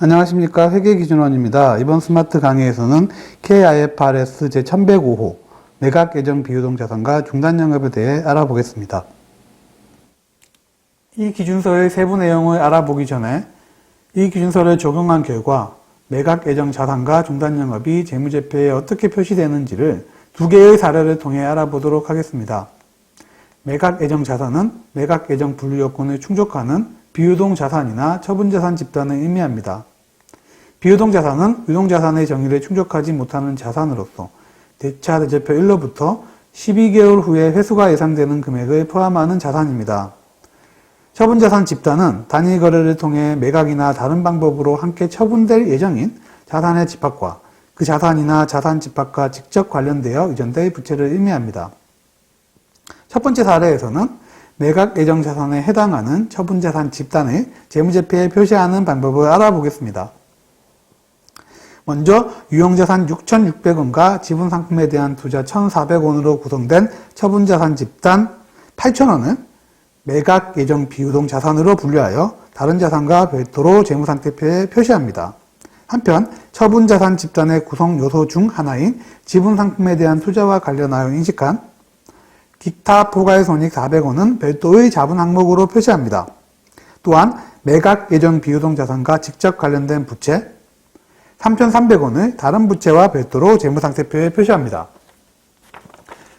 안녕하십니까. 회계기준원입니다. 이번 스마트 강의에서는 KIFRS 제1105호 매각예정 비유동자산과 중단영업에 대해 알아보겠습니다. 이 기준서의 세부 내용을 알아보기 전에 이 기준서를 적용한 결과 매각예정 자산과 중단영업이 재무제표에 어떻게 표시되는지를 두 개의 사례를 통해 알아보도록 하겠습니다. 매각예정 자산은 매각예정 분류요건을 충족하는 비유동자산이나 처분자산 집단을 의미합니다. 비유동자산은 유동자산의 정의를 충족하지 못하는 자산으로서 대차 대제표 1로부터 12개월 후에 회수가 예상되는 금액을 포함하는 자산입니다. 처분자산 집단은 단위거래를 통해 매각이나 다른 방법으로 함께 처분될 예정인 자산의 집합과 그 자산이나 자산 집합과 직접 관련되어 이전될 부채를 의미합니다. 첫 번째 사례에서는 매각 예정 자산에 해당하는 처분자산 집단을 재무제표에 표시하는 방법을 알아보겠습니다. 먼저 유형자산 6,600원과 지분상품에 대한 투자 1,400원으로 구성된 처분자산 집단 8,000원을 매각 예정 비유동 자산으로 분류하여 다른 자산과 별도로 재무상태표에 표시합니다. 한편 처분자산 집단의 구성 요소 중 하나인 지분상품에 대한 투자와 관련하여 인식한 기타 포괄손익 400원은 별도의 자본 항목으로 표시합니다. 또한 매각 예정 비유동 자산과 직접 관련된 부채 3,300원을 다른 부채와 별도로 재무상태표에 표시합니다.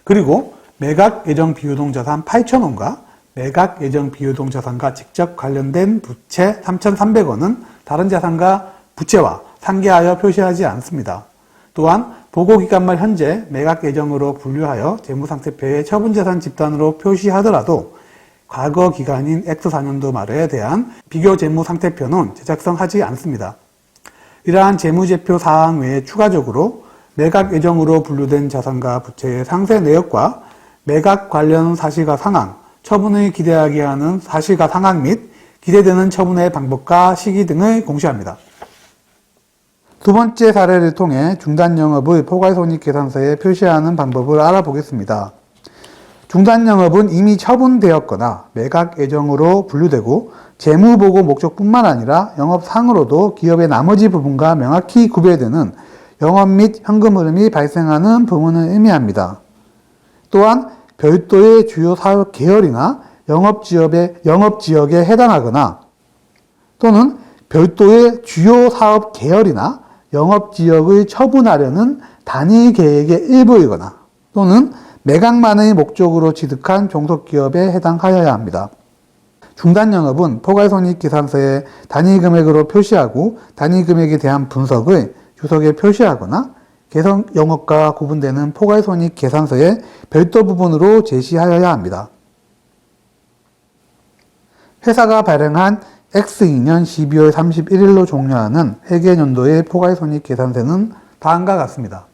그리고 매각 예정 비유동 자산 8,000원과 매각 예정 비유동 자산과 직접 관련된 부채 3,300원은 다른 자산과 부채와 상계하여 표시하지 않습니다. 또한 보고기간 말 현재 매각 예정으로 분류하여 재무상태표에 처분자산 집단으로 표시하더라도 과거 기간인 X4년도 말에 대한 비교 재무상태표는 제작성하지 않습니다. 이러한 재무제표 사항 외에 추가적으로 매각 예정으로 분류된 자산과 부채의 상세 내역과 매각 관련 사실과 상황, 처분을 기대하게 하는 사실과 상황 및 기대되는 처분의 방법과 시기 등을 공시합니다. 두 번째 사례를 통해 중단영업의 포괄손익계산서에 표시하는 방법을 알아보겠습니다. 중단영업은 이미 처분되었거나 매각 예정으로 분류되고 재무보고 목적뿐만 아니라 영업상으로도 기업의 나머지 부분과 명확히 구별되는 영업 및 현금 흐름이 발생하는 부분을 의미합니다. 또한 별도의 주요 사업 계열이나 영업지역에 해당하거나 또는 별도의 주요 사업 계열이나 영업지역을 처분하려는 단위 계획의 일부이거나 또는 매각만의 목적으로 취득한 종속기업에 해당하여야 합니다. 중단영업은 포괄손익계산서에 단위금액으로 표시하고 단위금액에 대한 분석을 주석에 표시하거나 개성영업과 구분되는 포괄손익계산서의 별도 부분으로 제시하여야 합니다. 회사가 발행한 X2년 12월 31일로 종료하는 회계연도의 포괄손익계산서는 다음과 같습니다.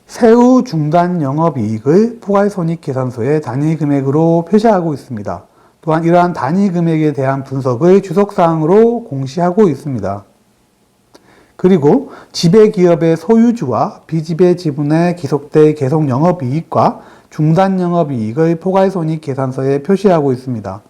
세후 중단 영업이익을 포괄손익계산서에 단위금액으로 표시하고 있습니다. 또한 이러한 단위금액에 대한 분석을 주석사항으로 공시하고 있습니다. 그리고 지배기업의 소유주와 비지배 지분에 기속될 계속영업이익과 중단영업이익을 포괄손익계산서에 표시하고 있습니다.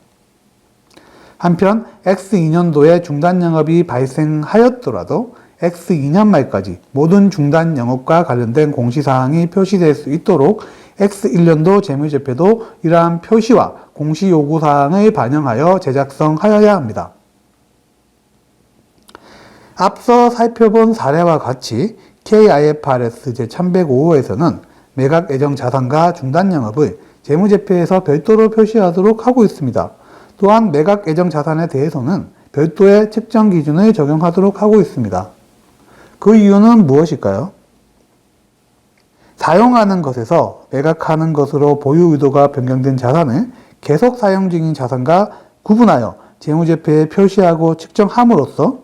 한편 X2년도에 중단영업이 발생하였더라도 X2년 말까지 모든 중단영업과 관련된 공시사항이 표시될 수 있도록 X1년도 재무제표도 이러한 표시와 공시 요구사항을 반영하여 제작성하여야 합니다. 앞서 살펴본 사례와 같이 KIFRS 제1105호에서는 매각 예정 자산과 중단영업을 재무제표에서 별도로 표시하도록 하고 있습니다. 또한 매각 예정 자산에 대해서는 별도의 측정 기준을 적용하도록 하고 있습니다. 그 이유는 무엇일까요? 사용하는 것에서 매각하는 것으로 보유 의도가 변경된 자산을 계속 사용 중인 자산과 구분하여 재무제표에 표시하고 측정함으로써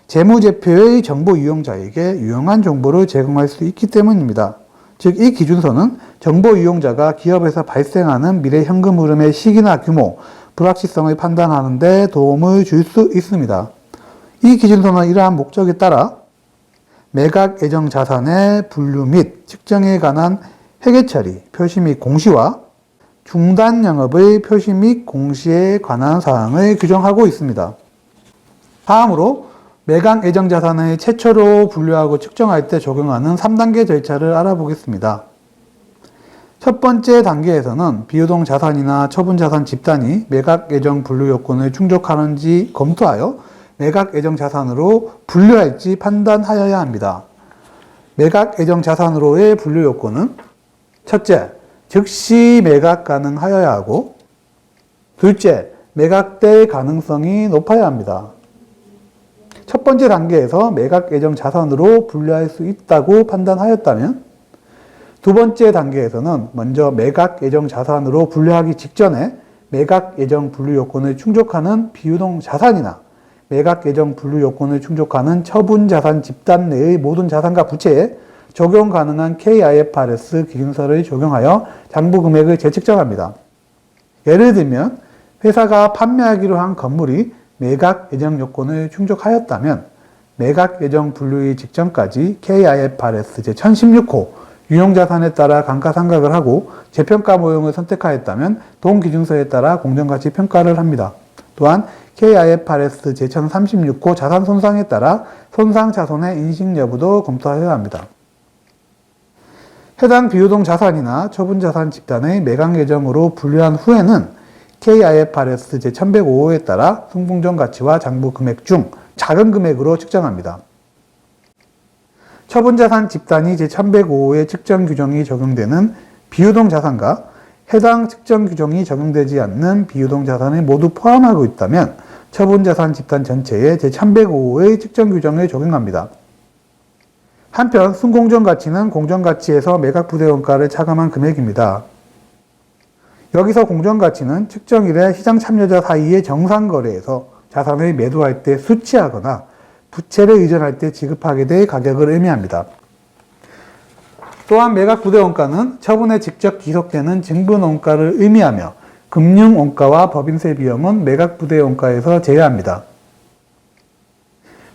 재무제표의 정보 이용자에게 유용한 정보를 제공할 수 있기 때문입니다. 즉, 이 기준서는 정보 이용자가 기업에서 발생하는 미래 현금 흐름의 시기나 규모, 불확실성을 판단하는 데 도움을 줄 수 있습니다. 이 기준서는 이러한 목적에 따라 매각 예정 자산의 분류 및 측정에 관한 회계처리, 표시 및 공시와 중단 영업의 표시 및 공시에 관한 사항을 규정하고 있습니다. 다음으로 매각 예정 자산의 최초로 분류하고 측정할 때 적용하는 3단계 절차를 알아보겠습니다. 첫 번째 단계에서는 비유동 자산이나 처분 자산 집단이 매각 예정 분류 요건을 충족하는지 검토하여 매각 예정 자산으로 분류할지 판단하여야 합니다. 매각 예정 자산으로의 분류 요건은 첫째, 즉시 매각 가능하여야 하고, 둘째, 매각될 가능성이 높아야 합니다. 첫 번째 단계에서 매각 예정 자산으로 분류할 수 있다고 판단하였다면, 두 번째 단계에서는 먼저 매각 예정 자산으로 분류하기 직전에 매각 예정 분류 요건을 충족하는 비유동 자산이나 매각 예정 분류 요건을 충족하는 처분 자산 집단 내의 모든 자산과 부채에 적용 가능한 KIFRS 기준서를 적용하여 장부 금액을 재측정합니다. 예를 들면 회사가 판매하기로 한 건물이 매각 예정 요건을 충족하였다면 매각 예정 분류의 직전까지 KIFRS 제1016호 유형자산에 따라 감가상각을 하고 재평가 모형을 선택하였다면 동기준서에 따라 공정가치 평가를 합니다. 또한 KIFRS 제1036호 자산 손상에 따라 손상 자손의 인식 여부도 검토하여야 합니다. 해당 비유동 자산이나 처분 자산 집단의 매각 예정으로 분류한 후에는 KIFRS 제1105호에 따라 승공정 가치와 장부 금액 중 작은 금액으로 측정합니다. 처분 자산 집단이 제1105호의 측정 규정이 적용되는 비유동 자산과 해당 측정 규정이 적용되지 않는 비유동 자산을 모두 포함하고 있다면 처분 자산 집단 전체에 제1105호의 측정 규정을 적용합니다. 한편 순공정 가치는 공정가치에서 매각 부대 원가를 차감한 금액입니다. 여기서 공정가치는 측정일에 시장 참여자 사이의 정상거래에서 자산을 매도할 때 수취하거나 부채를 이전할 때 지급하게 될 가격을 의미합니다. 또한 매각 부대 원가는 처분에 직접 기록되는 증분 원가를 의미하며 금융 원가와 법인세 비용은 매각 부대 원가에서 제외합니다.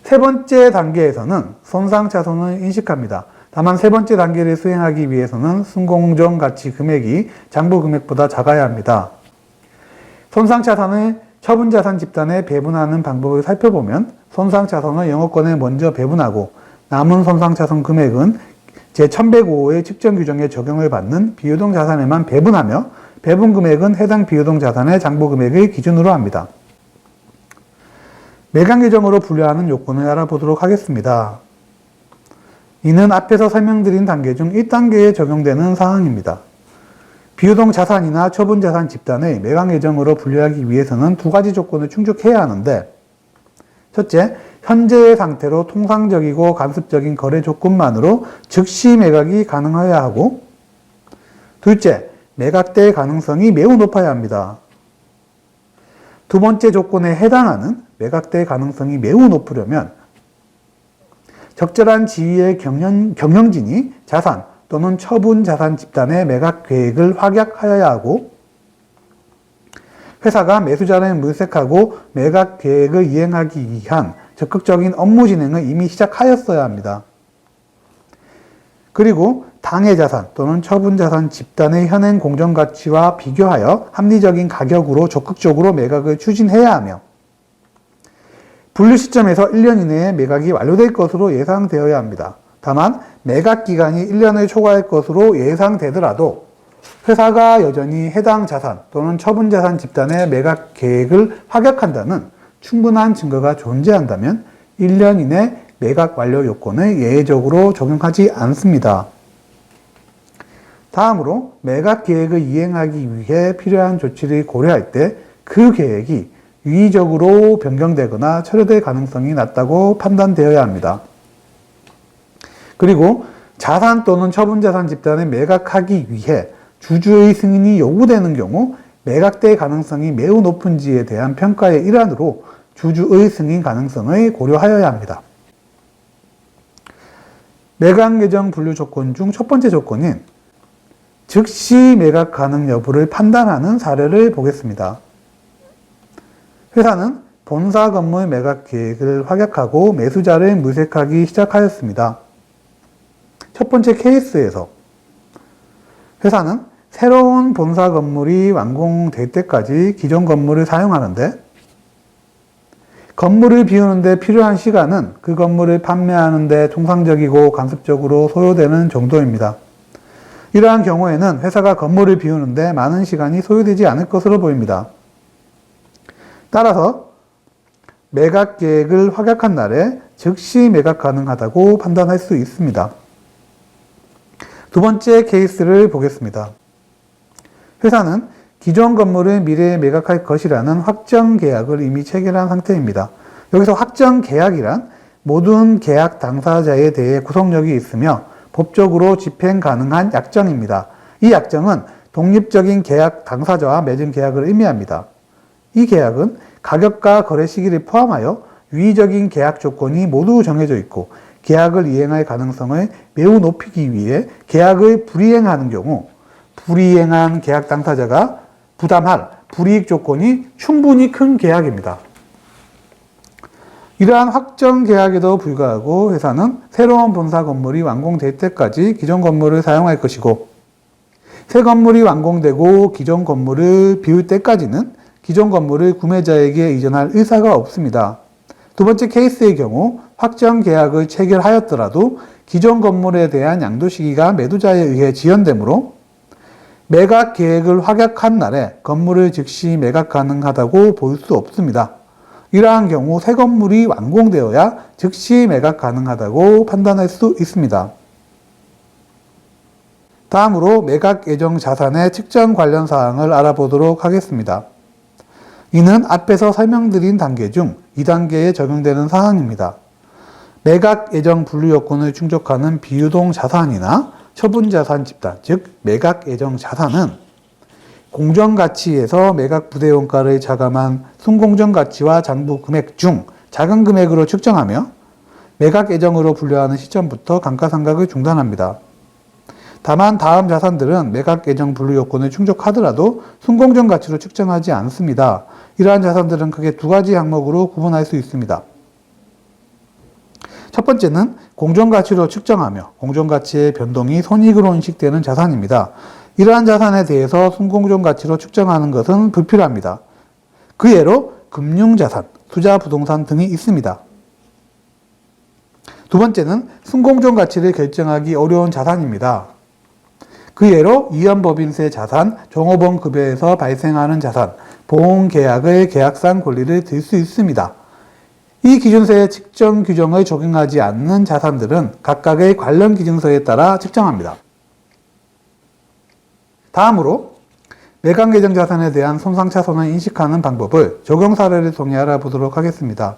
세 번째 단계에서는 손상 차손을 인식합니다. 다만 세 번째 단계를 수행하기 위해서는 순공정 가치 금액이 장부 금액보다 작아야 합니다. 손상 차손을 처분 자산 집단에 배분하는 방법을 살펴보면 손상 차손을 영업권에 먼저 배분하고 남은 손상 차손 금액은 제1105호의 측정 규정에 적용을 받는 비유동 자산에만 배분하며 배분 금액은 해당 비유동 자산의 장부 금액을 기준으로 합니다. 매각 예정으로 분류하는 요건을 알아보도록 하겠습니다. 이는 앞에서 설명드린 단계 중 1단계에 적용되는 사항입니다. 비유동 자산이나 처분 자산 집단의 매각 예정으로 분류하기 위해서는 두 가지 조건을 충족해야 하는데, 첫째, 현재의 상태로 통상적이고 간섭적인 거래 조건만으로 즉시 매각이 가능해야 하고, 둘째, 매각될 가능성이 매우 높아야 합니다. 두 번째 조건에 해당하는 매각될 가능성이 매우 높으려면 적절한 지위의 경영진이 자산 또는 처분 자산 집단의 매각 계획을 확약하여야 하고, 회사가 매수자를 물색하고 매각 계획을 이행하기 위한 적극적인 업무 진행을 이미 시작하였어야 합니다. 그리고 당해 자산 또는 처분 자산 집단의 현행 공정가치와 비교하여 합리적인 가격으로 적극적으로 매각을 추진해야 하며, 분류 시점에서 1년 이내에 매각이 완료될 것으로 예상되어야 합니다. 다만 매각 기간이 1년을 초과할 것으로 예상되더라도 회사가 여전히 해당 자산 또는 처분 자산 집단의 매각 계획을 확약한다는 충분한 증거가 존재한다면 1년 이내 매각 완료 요건을 예외적으로 적용하지 않습니다. 다음으로 매각 계획을 이행하기 위해 필요한 조치를 고려할 때 그 계획이 유의적으로 변경되거나 철회될 가능성이 낮다고 판단되어야 합니다. 그리고 자산 또는 처분 자산 집단을 매각하기 위해 주주의 승인이 요구되는 경우 매각될 가능성이 매우 높은지에 대한 평가의 일환으로 주주의 승인 가능성을 고려하여야 합니다. 매각 예정 분류 조건 중 첫 번째 조건인 즉시 매각 가능 여부를 판단하는 사례를 보겠습니다. 회사는 본사 건물 매각 계획을 확약하고 매수자를 물색하기 시작하였습니다. 첫 번째 케이스에서 회사는 새로운 본사 건물이 완공될 때까지 기존 건물을 사용하는데, 건물을 비우는 데 필요한 시간은 그 건물을 판매하는 데 통상적이고 간섭적으로 소요되는 정도입니다. 이러한 경우에는 회사가 건물을 비우는 데 많은 시간이 소요되지 않을 것으로 보입니다. 따라서 매각 계획을 확약한 날에 즉시 매각 가능하다고 판단할 수 있습니다. 두 번째 케이스를 보겠습니다. 회사는 기존 건물을 미래에 매각할 것이라는 확정 계약을 이미 체결한 상태입니다. 여기서 확정 계약이란 모든 계약 당사자에 대해 구속력이 있으며 법적으로 집행 가능한 약정입니다. 이 약정은 독립적인 계약 당사자와 맺은 계약을 의미합니다. 이 계약은 가격과 거래 시기를 포함하여 유의적인 계약 조건이 모두 정해져 있고 계약을 이행할 가능성을 매우 높이기 위해 계약을 불이행하는 경우 불이행한 계약 당사자가 부담할 불이익 조건이 충분히 큰 계약입니다. 이러한 확정 계약에도 불구하고 회사는 새로운 본사 건물이 완공될 때까지 기존 건물을 사용할 것이고 새 건물이 완공되고 기존 건물을 비울 때까지는 기존 건물을 구매자에게 이전할 의사가 없습니다. 두 번째 케이스의 경우 확정 계약을 체결하였더라도 기존 건물에 대한 양도 시기가 매도자에 의해 지연되므로 매각 계획을 확약한 날에 건물을 즉시 매각 가능하다고 볼 수 없습니다. 이러한 경우 새 건물이 완공되어야 즉시 매각 가능하다고 판단할 수 있습니다. 다음으로 매각 예정 자산의 측정 관련 사항을 알아보도록 하겠습니다. 이는 앞에서 설명드린 단계 중 2단계에 적용되는 사항입니다. 매각 예정 분류 요건을 충족하는 비유동 자산이나 처분자산 집단, 즉 매각 예정 자산은 공정가치에서 매각 부대원가를 자감한 순공정가치와 장부 금액 중 작은 금액으로 측정하며 매각 예정으로 분류하는 시점부터 감가상각을 중단합니다. 다만 다음 자산들은 매각 예정 분류 요건을 충족하더라도 순공정가치로 측정하지 않습니다. 이러한 자산들은 크게 두 가지 항목으로 구분할 수 있습니다. 첫 번째는 공정가치로 측정하며 공정가치의 변동이 손익으로 인식되는 자산입니다. 이러한 자산에 대해서 순공정가치로 측정하는 것은 불필요합니다. 그 예로 금융자산, 투자부동산 등이 있습니다. 두 번째는 순공정가치를 결정하기 어려운 자산입니다. 그 예로 이연법인세 자산, 종업원급여에서 발생하는 자산, 보험계약의 계약상 권리를 들 수 있습니다. 이 기준서의 측정 규정을 적용하지 않는 자산들은 각각의 관련 기준서에 따라 측정합니다. 다음으로 매각 예정 자산에 대한 손상차손을 인식하는 방법을 적용 사례를 통해 알아보도록 하겠습니다.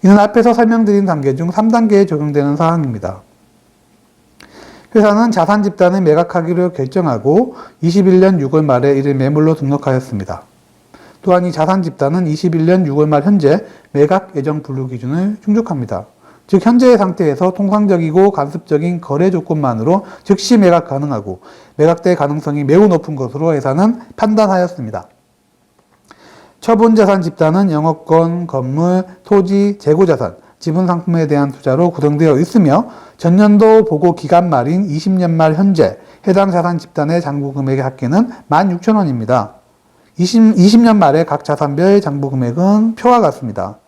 이는 앞에서 설명드린 단계 중 3단계에 적용되는 사항입니다. 회사는 자산 집단을 매각하기로 결정하고 21년 6월 말에 이를 매물로 등록하였습니다. 또한 이 자산 집단은 21년 6월 말 현재 매각 예정 분류 기준을 충족합니다. 즉 현재의 상태에서 통상적이고 간섭적인 거래 조건만으로 즉시 매각 가능하고 매각될 가능성이 매우 높은 것으로 회사는 판단하였습니다. 처분자산 집단은 영업권, 건물, 토지, 재고자산, 지분상품에 대한 투자로 구성되어 있으며 전년도 보고 기간 말인 20년 말 현재 해당 자산 집단의 장부금액의 합계는 16,000원입니다. 20년 말에 각 자산별 장부금액은 표와 같습니다.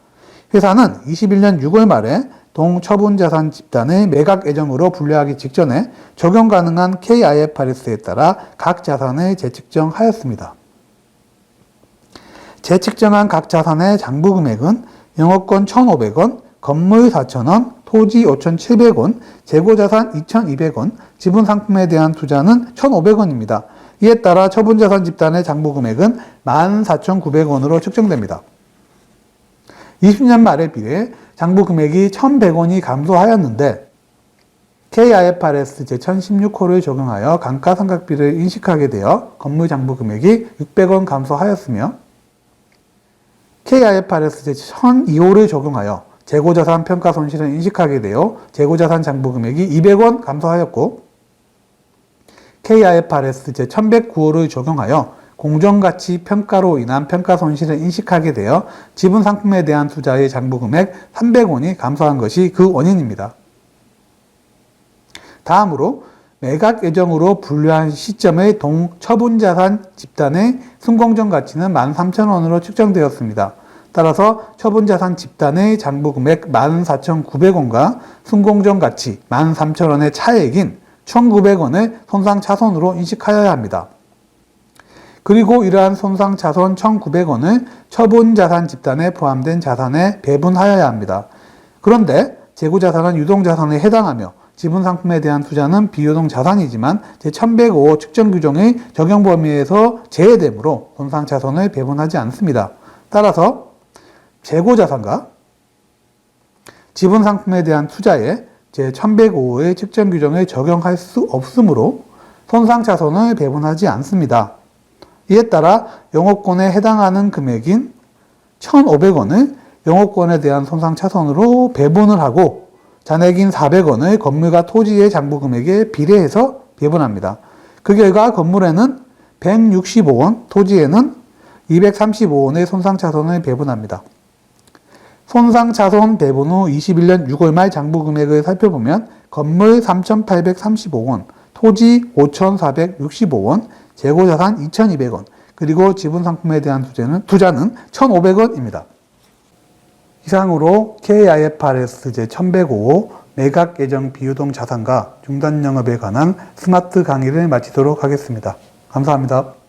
회사는 21년 6월 말에 동처분자산 집단의 매각 예정으로 분류하기 직전에 적용 가능한 KIFRS에 따라 각 자산을 재측정하였습니다. 재측정한 각 자산의 장부금액은 영업권 1,500원, 건물 4,000원, 토지 5,700원, 재고자산 2,200원, 지분상품에 대한 투자는 1,500원입니다. 이에 따라 처분자산 집단의 장부금액은 14,900원으로 측정됩니다. 20년 말에 비해 장부금액이 1,100원이 감소하였는데 KIFRS 제1016호를 적용하여 감가상각비를 인식하게 되어 건물 장부금액이 600원 감소하였으며 KIFRS 제1002호를 적용하여 재고자산 평가손실을 인식하게 되어 재고자산 장부금액이 200원 감소하였고 KIFRS 제1109호를 적용하여 공정가치 평가로 인한 평가손실을 인식하게 되어 지분상품에 대한 투자의 장부금액 300원이 감소한 것이 그 원인입니다. 다음으로 매각 예정으로 분류한 시점의 동처분자산 집단의 순공정가치는 13,000원으로 측정되었습니다. 따라서 처분자산 집단의 장부금액 14,900원과 순공정 가치 13,000원의 차액인 1,900원을 손상차손으로 인식하여야 합니다. 그리고 이러한 손상차손 1,900원을 처분자산 집단에 포함된 자산에 배분하여야 합니다. 그런데 재고자산은 유동자산에 해당하며 지분상품에 대한 투자는 비유동자산이지만 제1105호 측정규정의 적용 범위에서 제외되므로 손상차손을 배분하지 않습니다. 따라서 재고자산과 지분상품에 대한 투자에 제1105호의 측정규정을 적용할 수 없으므로 손상차손을 배분하지 않습니다. 이에 따라 영업권에 해당하는 금액인 1,500원을 영업권에 대한 손상차손으로 배분을 하고 잔액인 400원을 건물과 토지의 장부금액에 비례해서 배분합니다. 그 결과 건물에는 165원, 토지에는 235원의 손상차손을 배분합니다. 손상차손 배분 후 21년 6월 말 장부금액을 살펴보면 건물 3,835원, 토지 5,465원, 재고자산 2,200원, 그리고 지분상품에 대한 투자는 1,500원입니다. 이상으로 KIFRS 제1105호 매각예정 비유동 자산과 중단영업에 관한 스마트 강의를 마치도록 하겠습니다. 감사합니다.